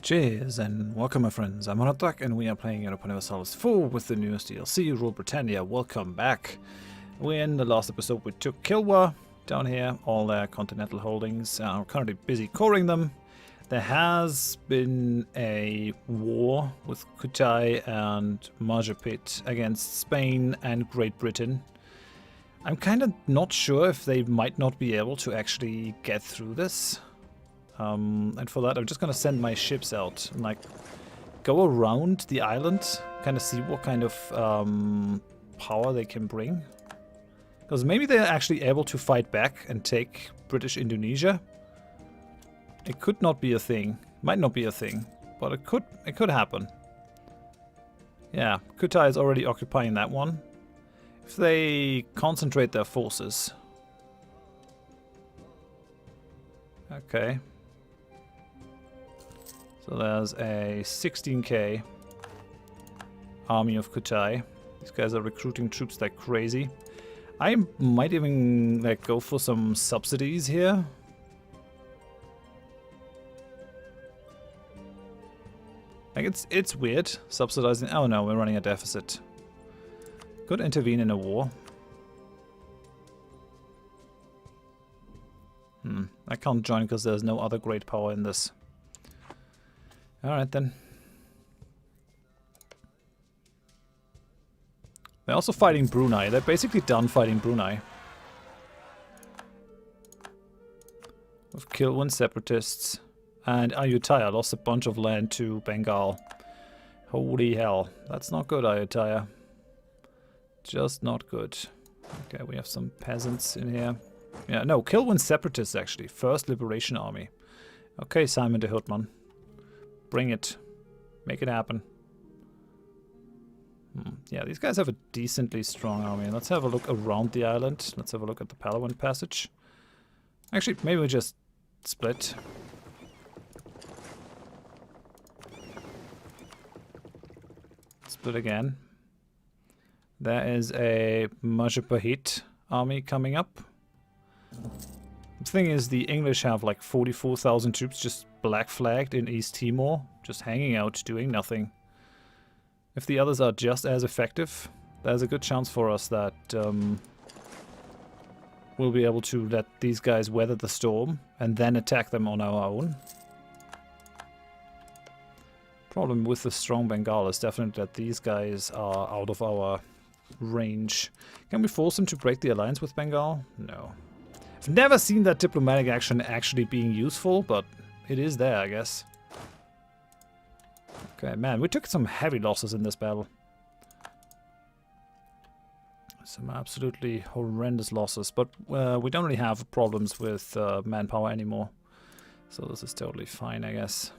Cheers and welcome my friends, I'm Drak and we are playing Europa Universalis IV with the newest DLC, Rule Britannia. Welcome back. In the last episode we took Kilwa down here, all their continental holdings. We're currently busy coring them. There has been a war with Kutai and Majapahit against Spain and Great Britain. I'm kind of not sure if they might not be able to actually get through this. And for that, I'm just gonna send my ships out and like go around the island, kind of see what kind of power they can bring. Because maybe they're actually able to fight back and take British Indonesia. It could not be a thing, might not be a thing, but it could happen. Yeah, Kutai is already occupying that one. If they concentrate their forces. Okay. So there's a 16k army of Kutai. These guys are recruiting troops like crazy. I might even like go for some subsidies here. Like it's weird subsidizing. Oh no, we're running a deficit. Could intervene in a war. I can't join because there's no other great power in this. Alright then. They're also fighting Brunei. They're basically done fighting Brunei. With Kilwan separatists. And Ayutthaya lost a bunch of land to Bengal. Holy hell. That's not good, Ayutthaya. Just not good. Okay, we have some peasants in here. Yeah, no, Kilwan separatists actually. First Liberation Army. Okay, Simon de Houtman. Bring it. Make it happen. Yeah, these guys have a decently strong army. Let's have a look around the island. Let's have a look at the Palawan Passage. Actually, maybe we just split. Split again. There is a Majapahit army coming up. The thing is, the English have like 44,000 troops just black flagged in East Timor, just hanging out, doing nothing. If the others are just as effective, there's a good chance for us that we'll be able to let these guys weather the storm and then attack them on our own. Problem with the strong Bengal is definitely that these guys are out of our range. Can we force them to break the alliance with Bengal? No. I've never seen that diplomatic action actually being useful, but it is there, I guess. Okay, man, we took some heavy losses in this battle. Some absolutely horrendous losses, but we don't really have problems with manpower anymore. So this is totally fine, I guess.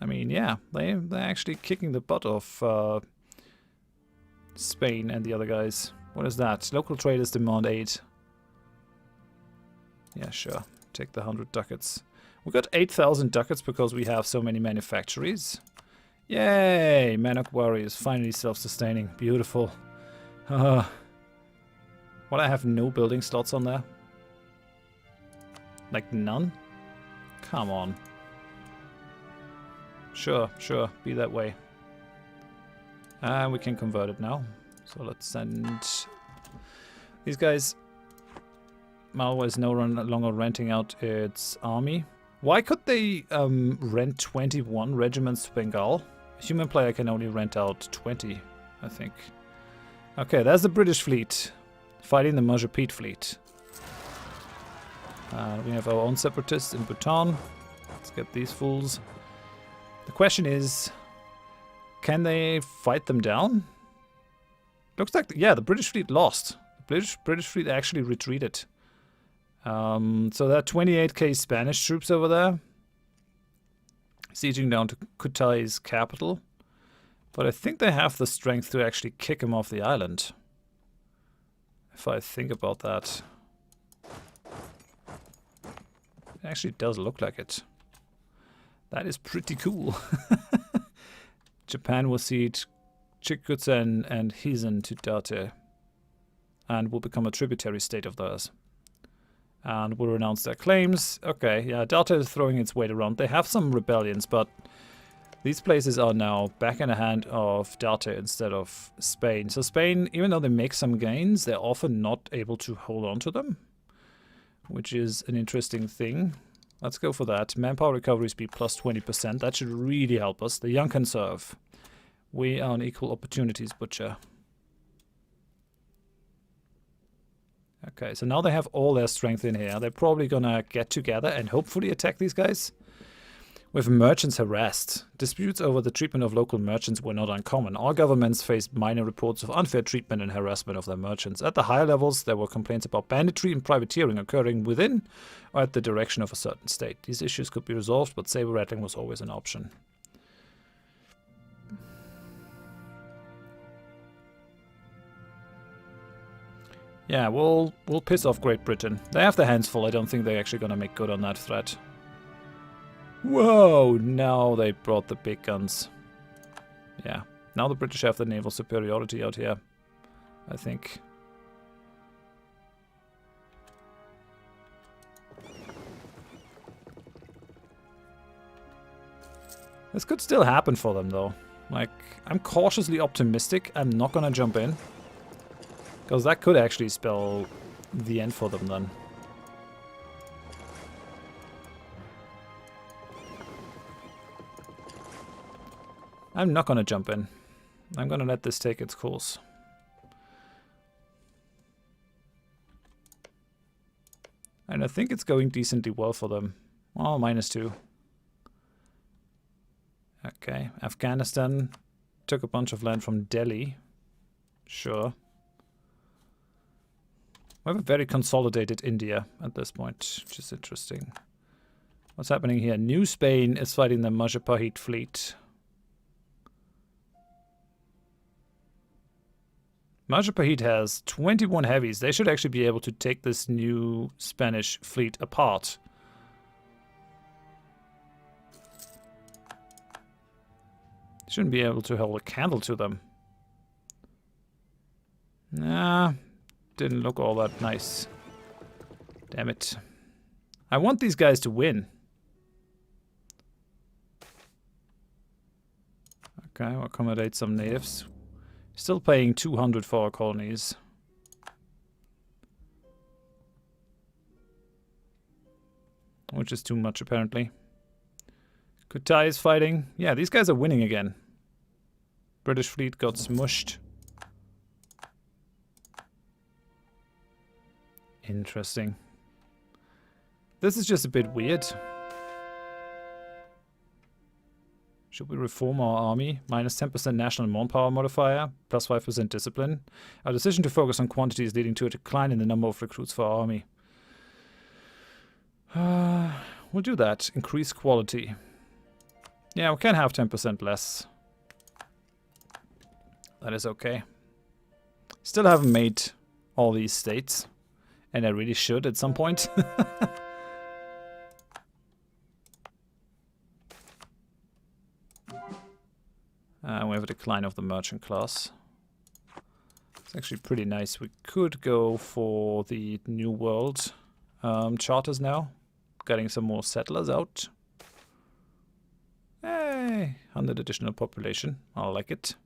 I mean, yeah, they're actually kicking the butt of Spain and the other guys. What is that? Local traders demand aid. Yeah, sure. Take the 100 ducats. We got 8,000 ducats because we have so many manufactories. Yay! Manok Warrior is finally self-sustaining. Beautiful. What, I have no building slots on there? Like none? Come on. Sure, sure. Be that way. And we can convert it now. So let's send these guys. Malwa is no longer renting out its army. Why could they rent 21 regiments to Bengal? A human player can only rent out 20, I think. Okay, there's the British fleet fighting the Majapahit fleet. We have our own separatists in Bhutan. Let's get these fools. The question is, can they fight them down? Looks like, yeah, the British fleet lost. The British fleet actually retreated. So there are 28k Spanish troops over there. Sieging down to Kutai's capital. But I think they have the strength to actually kick him off the island. If I think about that. It actually does look like it. That is pretty cool. Japan will cede Chikutsen and Hizen to Date and will become a tributary state of theirs. And will renounce their claims. Okay, yeah, Delta is throwing its weight around. They have some rebellions, but these places are now back in the hand of Delta instead of Spain. So Spain, even though they make some gains, they're often not able to hold on to them, which is an interesting thing. Let's go for that. Manpower recovery speed plus 20%. That should really help us. The young can serve. We are an equal opportunities butcher. Okay, so now they have all their strength in here. They're probably gonna get together and hopefully attack these guys. With merchants harassed. Disputes over the treatment of local merchants were not uncommon. All governments faced minor reports of unfair treatment and harassment of their merchants. At the higher levels, there were complaints about banditry and privateering occurring within or at the direction of a certain state. These issues could be resolved, but saber rattling was always an option. Yeah, we'll piss off Great Britain. They have their hands full. I don't think they're actually going to make good on that threat. Whoa, now they brought the big guns. Yeah, now the British have the naval superiority out here, I think. This could still happen for them, though. Like, I'm cautiously optimistic. I'm not gonna jump in. Because that could actually spell the end for them then. I'm not gonna jump in. I'm gonna let this take its course. And I think it's going decently well for them. Oh, -2. Okay, Afghanistan took a bunch of land from Delhi. Sure. We have a very consolidated India at this point, which is interesting. What's happening here? New Spain is fighting the Mujahid fleet. Mujahid has 21 heavies. They should actually be able to take this new Spanish fleet apart. Shouldn't be able to hold a candle to them. Nah, didn't look all that nice. Damn it. I want these guys to win. Okay, we'll accommodate some natives. Still paying 200 for our colonies. Which is too much, apparently. Kutai is fighting. Yeah, these guys are winning again. British fleet got smushed. Interesting. This is just a bit weird. Should we reform our army? -10% national manpower modifier, +5% discipline. Our decision to focus on quantity is leading to a decline in the number of recruits for our army. We'll do that. Increase quality. Yeah, we can have 10% less. That is okay. Still haven't made all these states. And I really should at some point. We have a decline of the merchant class. It's actually pretty nice. We could go for the New World charters now. Getting some more settlers out. Hey, 100 additional population. I like it.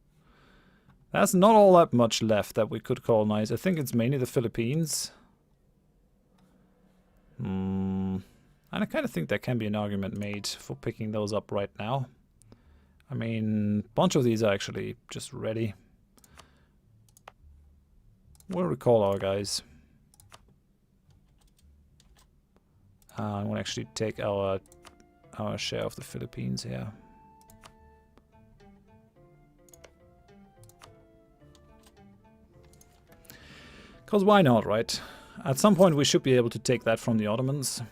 There's not all that much left that we could colonize. I think it's mainly the Philippines. And I kind of think there can be an argument made for picking those up right now. I mean, a bunch of these are actually just ready. We'll recall our guys. And we'll actually take our share of the Philippines here. Because why not, right? At some point we should be able to take that from the Ottomans.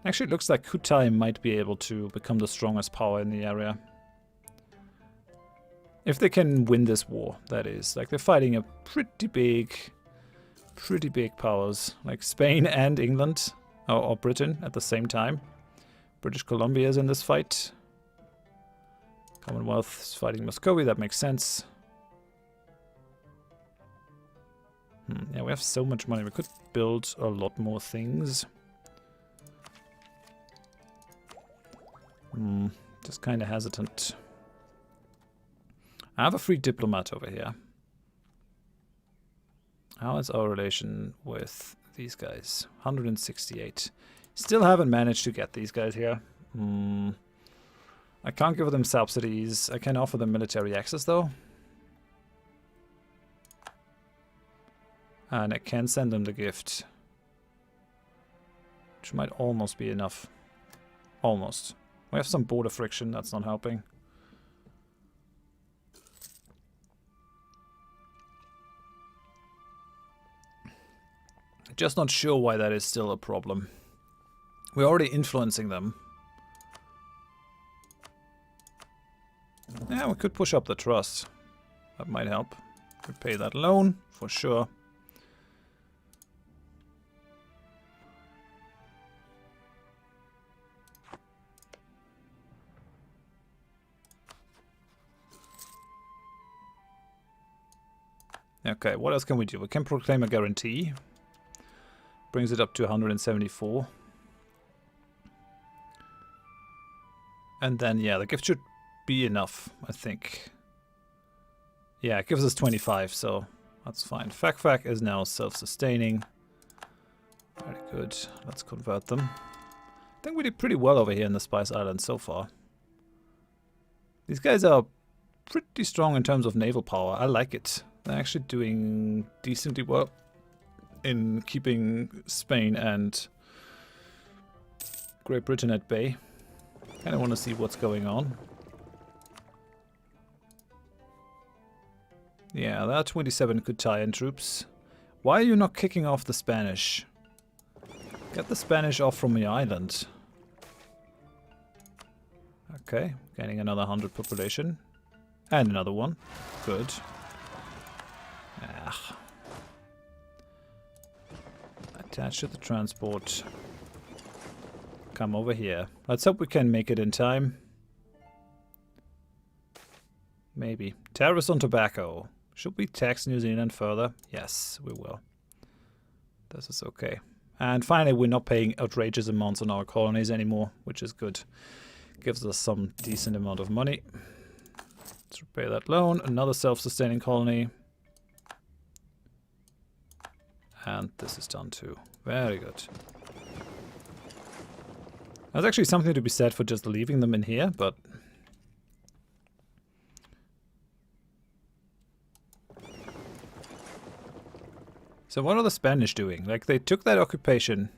Actually, it looks like Kutai might be able to become the strongest power in the area. If they can win this war, that is. Like, they're fighting a pretty big powers. Like Spain and England, or Britain at the same time. British Columbia is in this fight. Commonwealth is fighting Muscovy, that makes sense. Yeah, we have so much money. We could build a lot more things. Just kind of hesitant. I have a free diplomat over here. How is our relation with these guys? 168. Still haven't managed to get these guys here. I can't give them subsidies. I can offer them military access though. And I can send them the gift. Which might almost be enough. Almost. We have some border friction, that's not helping. Just not sure why that is still a problem. We're already influencing them. Yeah, we could push up the trust. That might help. Repay that loan, for sure. Okay, what else can we do? We can proclaim a guarantee. Brings it up to 174. And then, yeah, the gift should be enough, I think. Yeah, it gives us 25, so that's fine. Fac is now self-sustaining. Very good. Let's convert them. I think we did pretty well over here in the Spice Islands so far. These guys are pretty strong in terms of naval power. I like it. They're actually doing decently well in keeping Spain and Great Britain at bay. Kind of want to see what's going on. Yeah, there are 27 Kutayan troops. Why are you not kicking off the Spanish? Get the Spanish off from your island. Okay, gaining another 100 population. And another one. Good. Ah. Attach to the transport. Come over here. Let's hope we can make it in time. Maybe. Tariffs on tobacco. Should we tax New Zealand further? Yes, we will. This is okay. And finally, we're not paying outrageous amounts on our colonies anymore, which is good. Gives us some decent amount of money. Let's repay that loan. Another self-sustaining colony. And this is done too. Very good. There's actually something to be said for just leaving them in here, but... So what are the Spanish doing? Like, they took that occupation.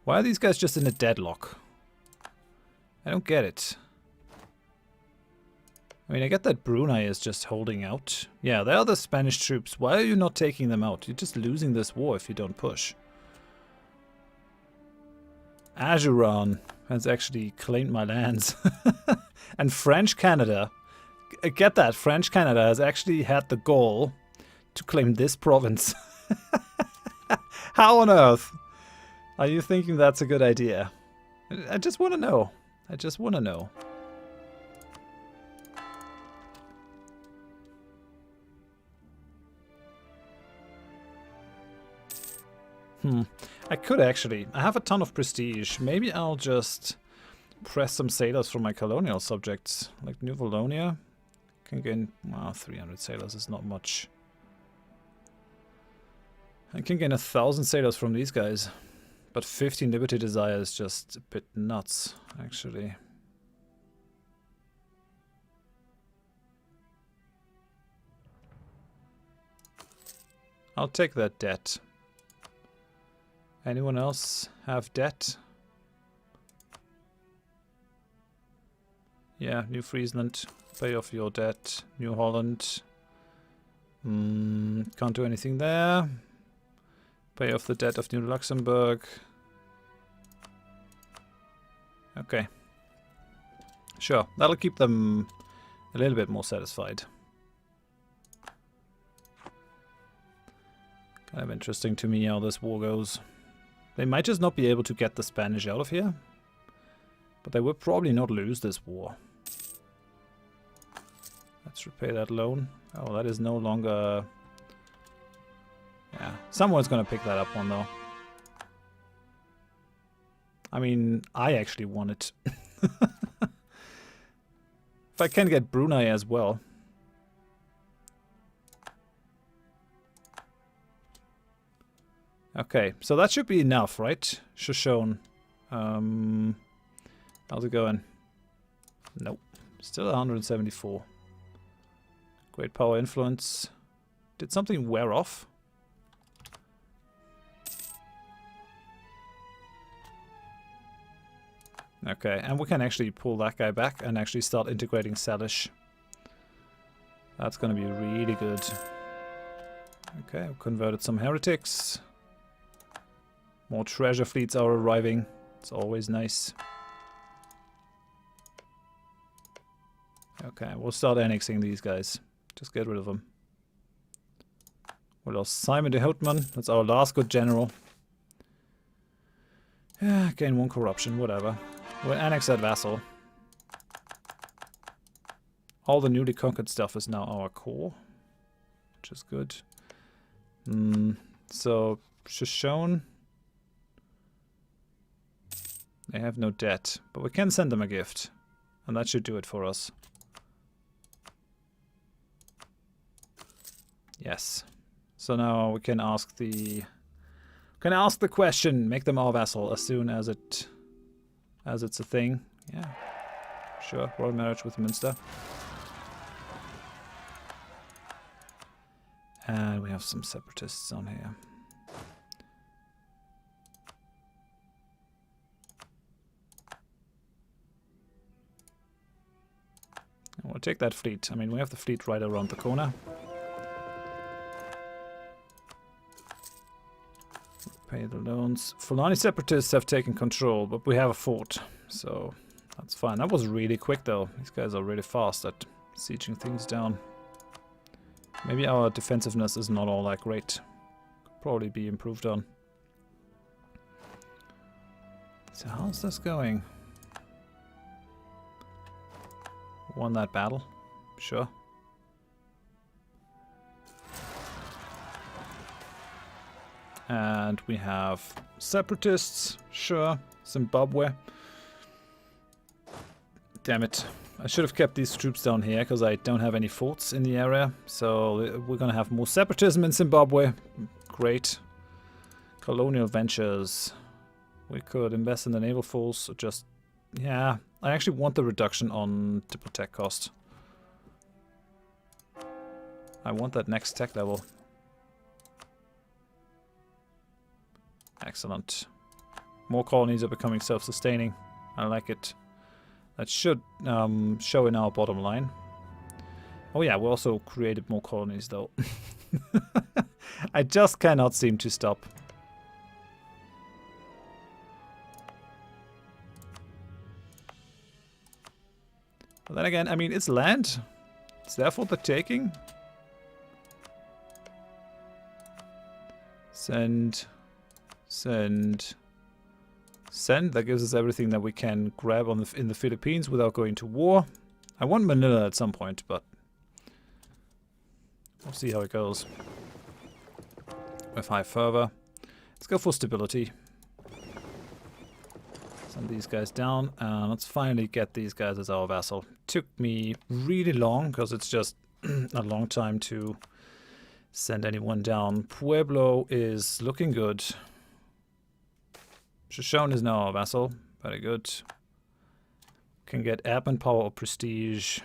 Why are these guys just in a deadlock? I don't get it. I mean, I get that Brunei is just holding out. Yeah, they are the Spanish troops. Why are you not taking them out? You're just losing this war if you don't push. Ajuran has actually claimed my lands. And French Canada, get that, French Canada has actually had the goal to claim this province. How on earth are you thinking that's a good idea? I just want to know. I just want to know. I could actually. I have a ton of prestige. Maybe I'll just press some sailors from my colonial subjects. Like New Valonia. Can gain... Well, 300 sailors is not much. I can gain 1,000 sailors from these guys. But 15 Liberty Desire is just a bit nuts, actually. I'll take that debt. Anyone else have debt? Yeah, New Friesland, pay off your debt. New Holland. Can't do anything there. Pay off the debt of New Luxembourg. Okay. Sure, that'll keep them a little bit more satisfied. Kind of interesting to me how this war goes. They might just not be able to get the Spanish out of here. But they will probably not lose this war. Let's repay that loan. Oh, that is no longer... Yeah, someone's gonna pick that up one though. I mean, I actually want it. If I can get Brunei as well. Okay, so that should be enough, right? Shoshone. How's it going? Nope. Still 174. Great power influence. Did something wear off? Okay, and we can actually pull that guy back and actually start integrating Salish. That's going to be really good. Okay, I've converted some heretics. More treasure fleets are arriving. It's always nice. Okay, we'll start annexing these guys. Just get rid of them. We lost Simon de Houtman. That's our last good general. Yeah, gain 1 corruption, whatever. We'll annex that vassal. All the newly conquered stuff is now our core, which is good. So, Shoshone. They have no debt, but we can send them a gift. And that should do it for us. Yes. So now we can ask the question, make them our vassal as soon as it's a thing. Yeah. Sure, royal marriage with Münster. And we have some separatists on here. And we'll take that fleet. I mean, we have the fleet right around the corner. Pay the loans. Fulani separatists have taken control, but we have a fort, so that's fine. That was really quick, though. These guys are really fast at sieging things down. Maybe our defensiveness is not all that great. Could probably be improved on. So how's this going? Won that battle? Sure. And we have separatists, sure. Zimbabwe. Damn it. I should have kept these troops down here because I don't have any forts in the area. So we're going to have more separatism in Zimbabwe. Great. Colonial ventures. We could invest in the naval force or just... Yeah, I actually want the reduction on Diplotech cost. I want that next tech level. Excellent. More colonies are becoming self-sustaining. I like it. That should show in our bottom line. Oh yeah, we also created more colonies though. I just cannot seem to stop. But then again, I mean, it's land. It's there for the taking. Send. Send. Send. That gives us everything that we can grab on in the Philippines without going to war. I want Manila at some point, but we'll see how it goes. With high fervor. Let's go for stability. Send these guys down, and let's finally get these guys as our vassal. Took me really long, because it's just a long time to send anyone down. Pueblo is looking good. Shoshone is now our vassal. Very good. Can get admin power or prestige.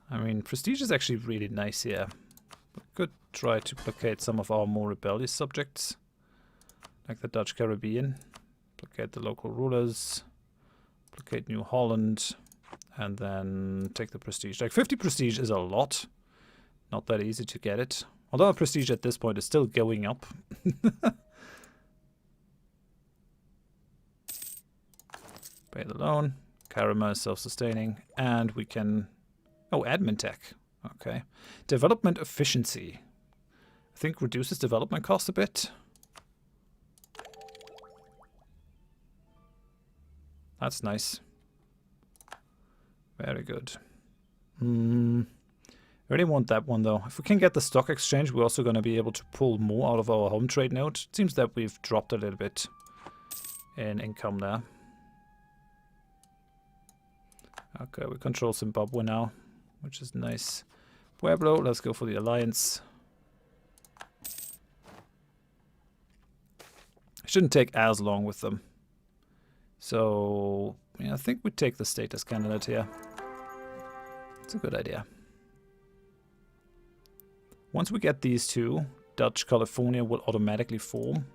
I mean, prestige is actually really nice here. We could try to placate some of our more rebellious subjects, like the Dutch Caribbean. Placate the local rulers. Placate New Holland. And then take the prestige. Like 50 prestige is a lot. Not that easy to get it. Although our prestige at this point is still going up. Pay the loan. Karama is self-sustaining. And we can... Oh, admin tech. Okay. Development efficiency. I think reduces development cost a bit. That's nice. Very good. really want that one though. If we can get the stock exchange, we're also going to be able to pull more out of our home trade node. It seems that we've dropped a little bit in income there. Okay, we control Zimbabwe now, which is nice. Pueblo, let's go for the alliance. Shouldn't take as long with them. So, yeah, I think we take the status candidate here. It's a good idea. Once we get these two, Dutch California will automatically form.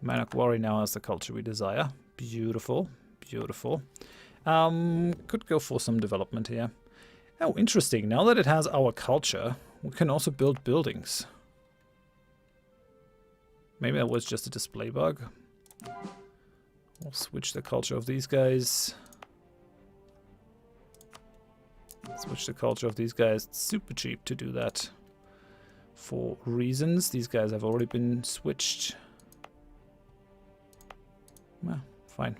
Manakwari now has the culture we desire. Beautiful, beautiful. Could go for some development here. Oh, interesting. Now that it has our culture, we can also build buildings. Maybe that was just a display bug. We'll switch the culture of these guys. Switch the culture of these guys. It's super cheap to do that. For reasons. These guys have already been switched. Well, fine.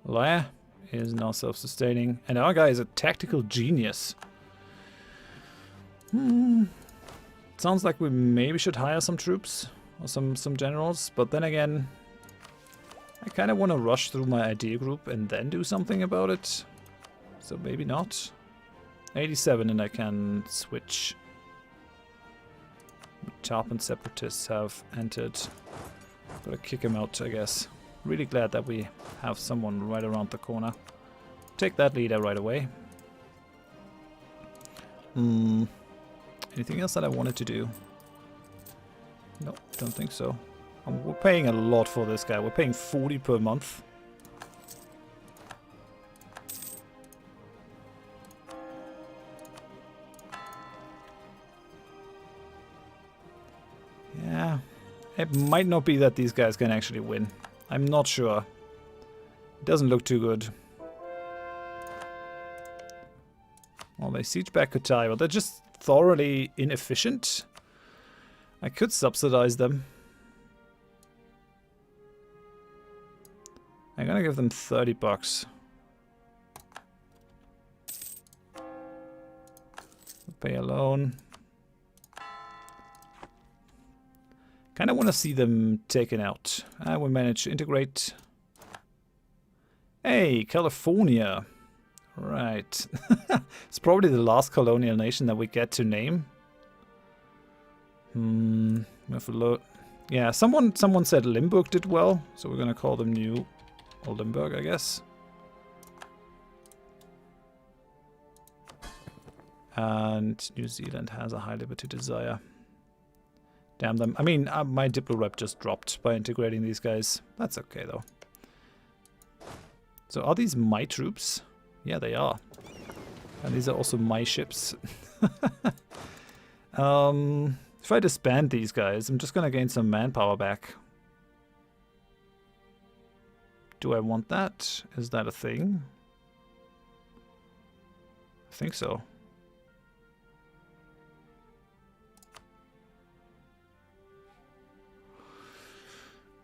Lair is now self-sustaining. And our guy is a tactical genius. Sounds like we maybe should hire some troops. Or some generals. But then again, I kind of want to rush through my idea group and then do something about it. So maybe not. 87 and I can switch. Tarpon separatists have entered. Gotta kick him out, I guess. Really glad that we have someone right around the corner. Take that leader right away. Anything else that I wanted to do? No, don't think so. We're paying a lot for this guy. We're paying 40 per month. Yeah, it might not be that these guys can actually win. I'm not sure. It doesn't look too good. Well, they siege back Kutai, but they're just thoroughly inefficient. I could subsidize them. I'm gonna give them 30 bucks. Pay a loan. Kind of want to see them taken out. We managed to integrate. Hey, California. Right. It's probably the last colonial nation that we get to name. We have a look. Yeah, someone said Limburg did well, so we're gonna call them New Limburg, I guess. And New Zealand has a high liberty desire. Damn them. I mean, my Diplo rep just dropped by integrating these guys. That's okay, though. So are these my troops? Yeah, they are. And these are also my ships. If I disband these guys, I'm just going to gain some manpower back. Do I want that? Is that a thing? I think so.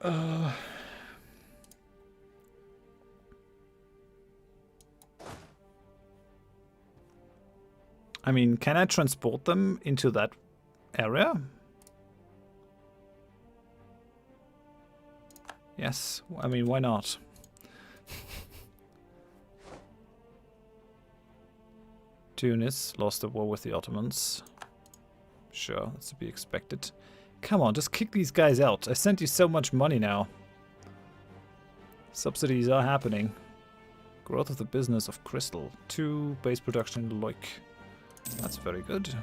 I mean, can I transport them into that area? Yes. I mean, why not? Tunis lost the war with the Ottomans. Sure, that's to be expected. Come on, just kick these guys out. I sent you so much money now. Subsidies are happening. Growth of the business of crystal. 2 base production in Loik. That's very good.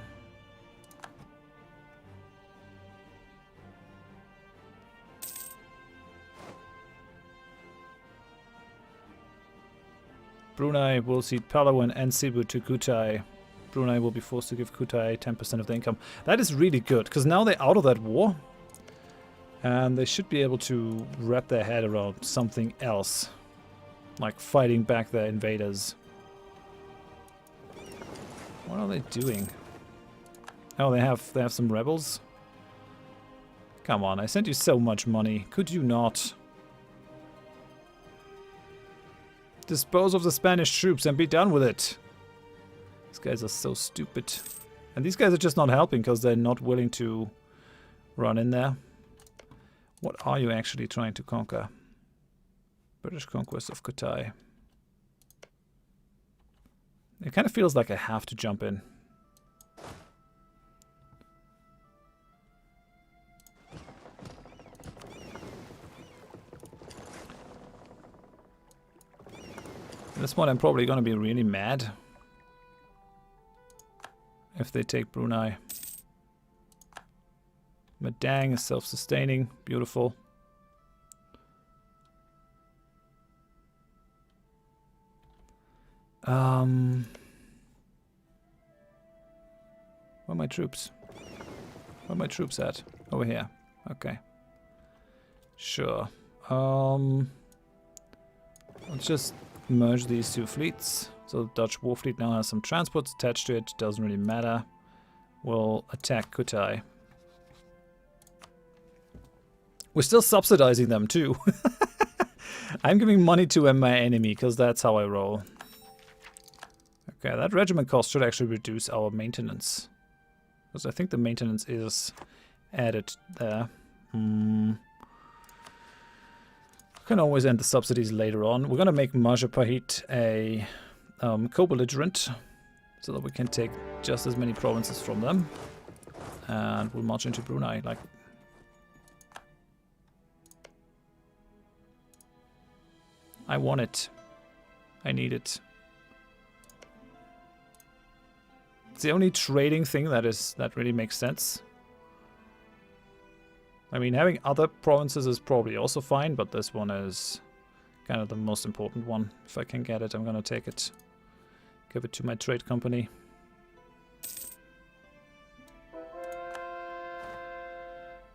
Brunei will cede Palawan and Cebu to Kutai. Brunei will be forced to give Kutai 10% of the income. That is really good, because now they're out of that war. And they should be able to wrap their head around something else. Like fighting back their invaders. What are they doing? Oh, they have some rebels. Come on, I sent you so much money. Could you not? Dispose of the Spanish troops and be done with it. These guys are so stupid. And these guys are just not helping because they're not willing to run in there. What are you actually trying to conquer? British conquest of Kotai. It kind of feels like I have to jump in. This one I'm probably going to be really mad if they take Brunei. Madang is self-sustaining. Beautiful. Where are my troops? Where are my troops at? Over here. Okay. Sure. Let's just merge these two fleets. So the Dutch war fleet now has some transports attached to it. Doesn't really matter. We'll attack Kutai. We're still subsidizing them too. I'm giving money to my enemy because that's how I roll. Okay, that regiment cost should actually reduce our maintenance. Because I think the maintenance is added there. Can always end the subsidies later on. We're going to make Majapahit a co-belligerent so that we can take just as many provinces from them. And we'll march into Brunei. Like, I want it. I need it. It's the only trading thing that really makes sense. I mean, having other provinces is probably also fine, but this one is kind of the most important one. If I can get it, I'm gonna take it. Give it to my trade company.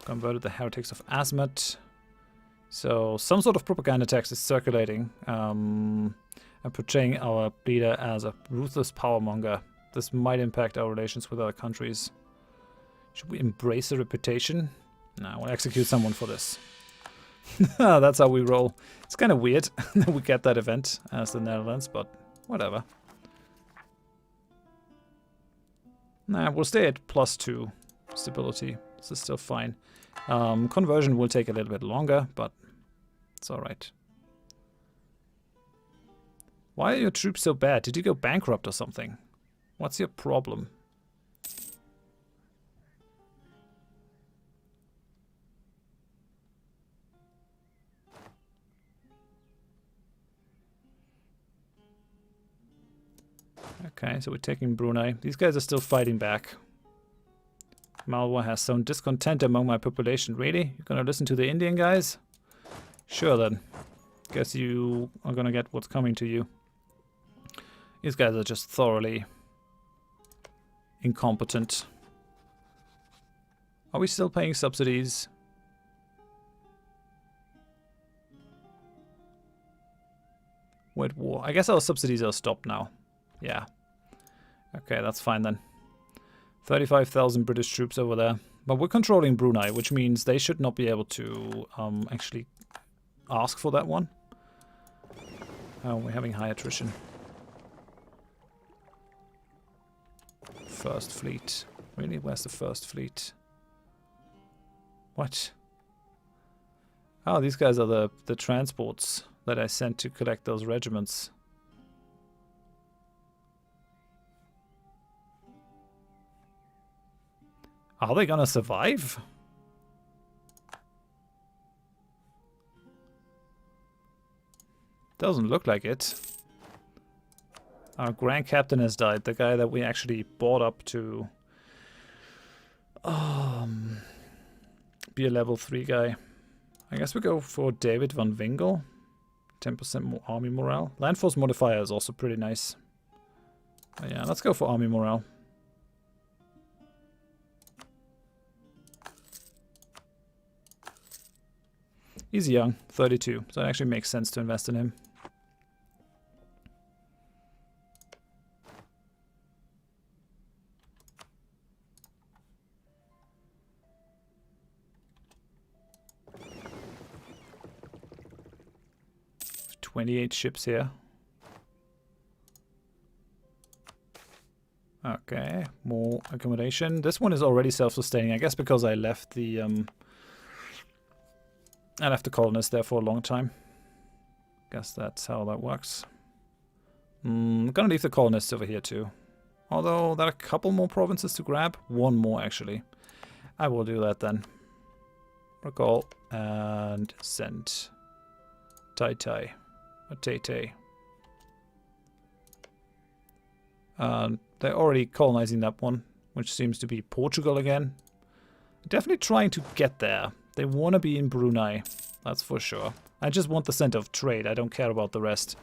Converted the heretics of Asmat. So some sort of propaganda text is circulating and portraying our leader as a ruthless powermonger. This might impact our relations with other countries. Should we embrace the reputation? No, we'll execute someone for this. That's how we roll. It's kind of weird that we get that event as the Netherlands, but whatever. Nah, we'll stay at +2 stability. This is still fine. Conversion will take a little bit longer, but it's alright. Why are your troops so bad? Did you go bankrupt or something? What's your problem? Okay, so we're taking Brunei. These guys are still fighting back. Malwa has sown discontent among my population. Really? You're gonna listen to the Indian guys? Sure then. Guess you are gonna get what's coming to you. These guys are just thoroughly incompetent. Are we still paying subsidies? Wait, war. I guess our subsidies are stopped now. Yeah. Okay, that's fine then. 35,000 British troops over there. But we're controlling Brunei, which means they should not be able to actually ask for that one. Oh, we're having high attrition. First fleet. Really? Where's the first fleet? What? Oh, these guys are the transports that I sent to collect those regiments. Are they gonna survive? Doesn't look like it. Our Grand Captain has died, the guy that we actually bought up to be a level 3 guy. I guess we go for David van Winkel. 10% more army morale. Land force modifier is also pretty nice. But yeah, let's go for army morale. He's young, 32, so it actually makes sense to invest in him. 28 ships here. Okay, more accommodation. This one is already self-sustaining, I guess because I left the colonists there for a long time. Guess that's how that works. I'm gonna leave the colonists over here too. Although there are a couple more provinces to grab. One more actually. I will do that then. Recall and send. Tai Tai. Or Tay Tay. They're already colonizing that one, which seems to be Portugal again. Definitely trying to get there. They want to be in Brunei, that's for sure. I just want the center of trade, I don't care about the rest.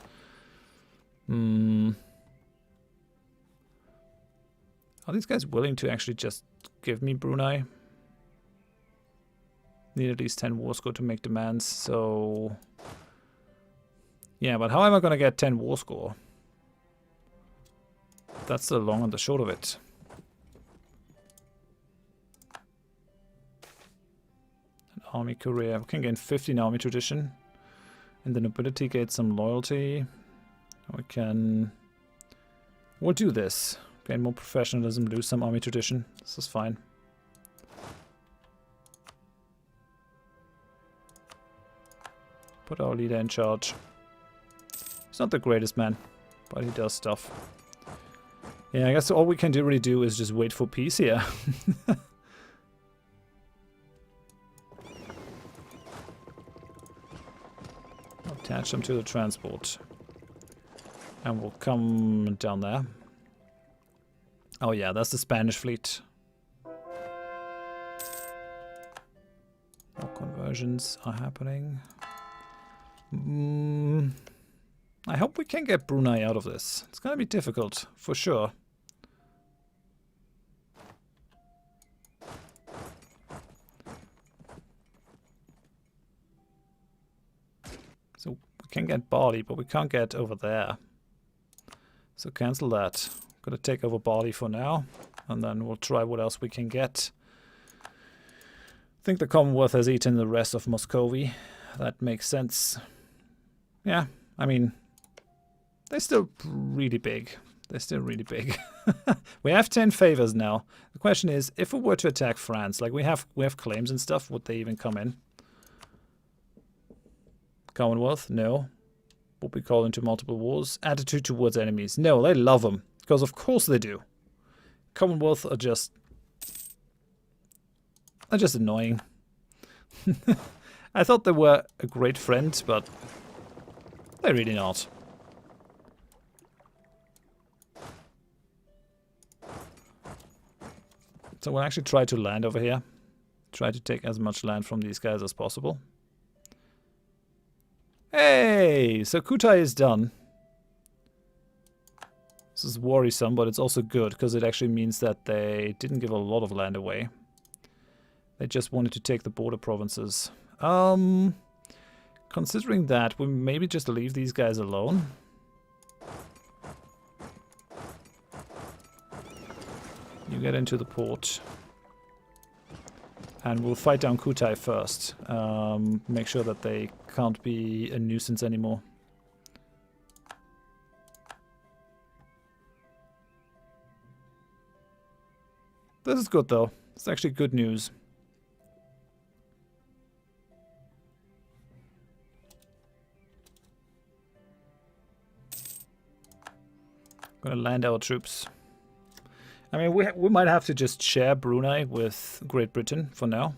Are these guys willing to actually just give me Brunei? Need at least 10 war score to make demands, so... Yeah, but how am I going to get 10 war score? That's the long and the short of it. An army career. We can gain 15 army tradition. And the nobility gets some loyalty. We can... We'll do this. Gain more professionalism, lose some army tradition. This is fine. Put our leader in charge. He's not the greatest man, but he does stuff. Yeah, I guess all we can really do is just wait for peace here. Attach them to the transport. And we'll come down there. Oh yeah, that's the Spanish fleet. More conversions are happening. I hope we can get Brunei out of this. It's gonna be difficult, for sure. So we can get Bali, but we can't get over there. So cancel that. Gonna take over Bali for now, and then we'll try what else we can get. I think the Commonwealth has eaten the rest of Muscovy. That makes sense. Yeah, I mean... They're still really big. They're still really big. We have 10 favors now. The question is, if we were to attack France, like we have claims and stuff, would they even come in? Commonwealth? No. Would we call into multiple wars? Attitude towards enemies? No, they love them. Because of course they do. Commonwealth are just... They're just annoying. I thought they were a great friend, but... They're really not. So we'll actually try to land over here. Try to take as much land from these guys as possible. Hey! So Kutai is done. This is worrisome, but it's also good, because it actually means that they didn't give a lot of land away. They just wanted to take the border provinces. Considering that, we maybe just leave these guys alone. You get into the port. And we'll fight down Kutai first. Make sure that they can't be a nuisance anymore. This is good though. It's actually good news. Gonna land our troops. I mean, we might have to just share Brunei with Great Britain for now.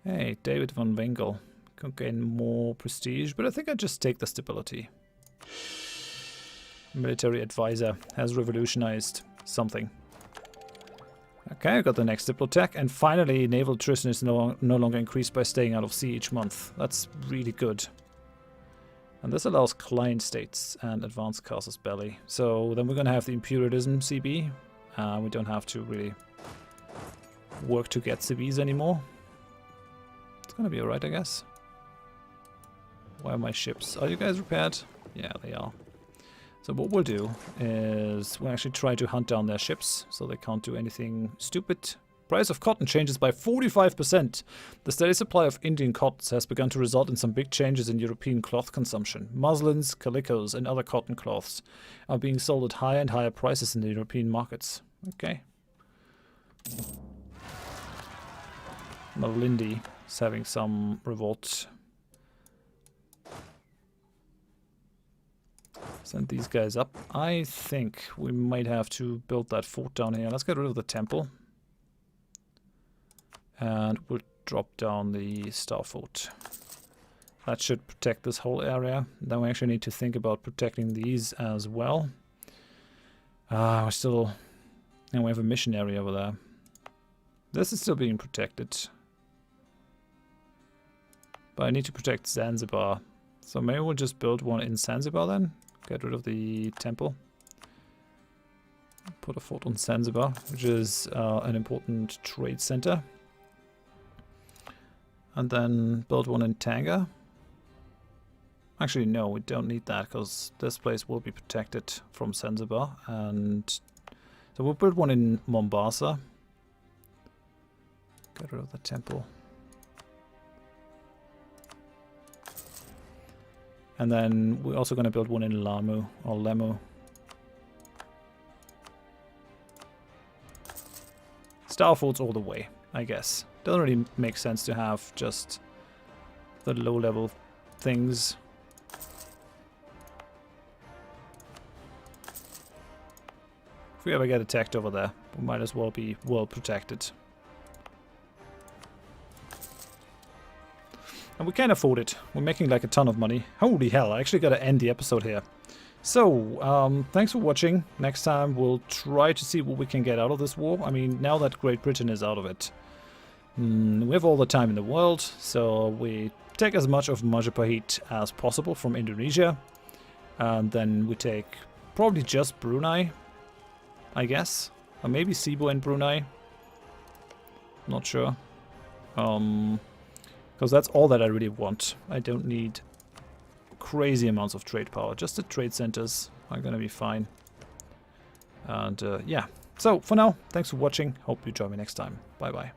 Hey, David von Wengel. Can gain more prestige, but I think I'd just take the stability. Military advisor has revolutionized something. Okay, I got the next Diplotech, and finally naval attrition is no longer increased by staying out of sea each month. That's really good. And this allows client states and advanced casus belli. So then we're going to have the imperialism CB. We don't have to really work to get CBs anymore. It's going to be alright, I guess. Why are my ships? Are you guys repaired? Yeah, they are. So what we'll do is we'll actually try to hunt down their ships so they can't do anything stupid. Price of cotton changes by 45%. The steady supply of Indian cottons has begun to result in some big changes in European cloth consumption. Muslins, calicos, and other cotton cloths are being sold at higher and higher prices in the European markets. Okay. Malindi is having some revolt. Send these guys up. I think we might have to build that fort down here. Let's get rid of the temple. And we'll drop down the star fort. That should protect this whole area. Then we actually need to think about protecting these as well. We're still... And we have a mission area over there. This is still being protected. But I need to protect Zanzibar. So maybe we'll just build one in Zanzibar then. Get rid of the temple. Put a fort on Zanzibar, which is an important trade center. And then build one in Tanga. Actually, no, we don't need that because this place will be protected from Zanzibar. And so we'll build one in Mombasa. Get rid of the temple. And then we're also going to build one in Lamu or Lemu. Star forts all the way, I guess. Doesn't really make sense to have just the low-level things. If we ever get attacked over there, we might as well be well protected. And we can afford it. We're making like a ton of money. Holy hell, I actually gotta end the episode here. So, thanks for watching. Next time we'll try to see what we can get out of this war. I mean, now that Great Britain is out of it, we have all the time in the world, so we take as much of Majapahit as possible from Indonesia. And then we take probably just Brunei, I guess. Or maybe Cebu and Brunei. Not sure. Because that's all that I really want. I don't need crazy amounts of trade power. Just the trade centers are gonna be fine. And yeah. So for now, thanks for watching. Hope you join me next time. Bye bye.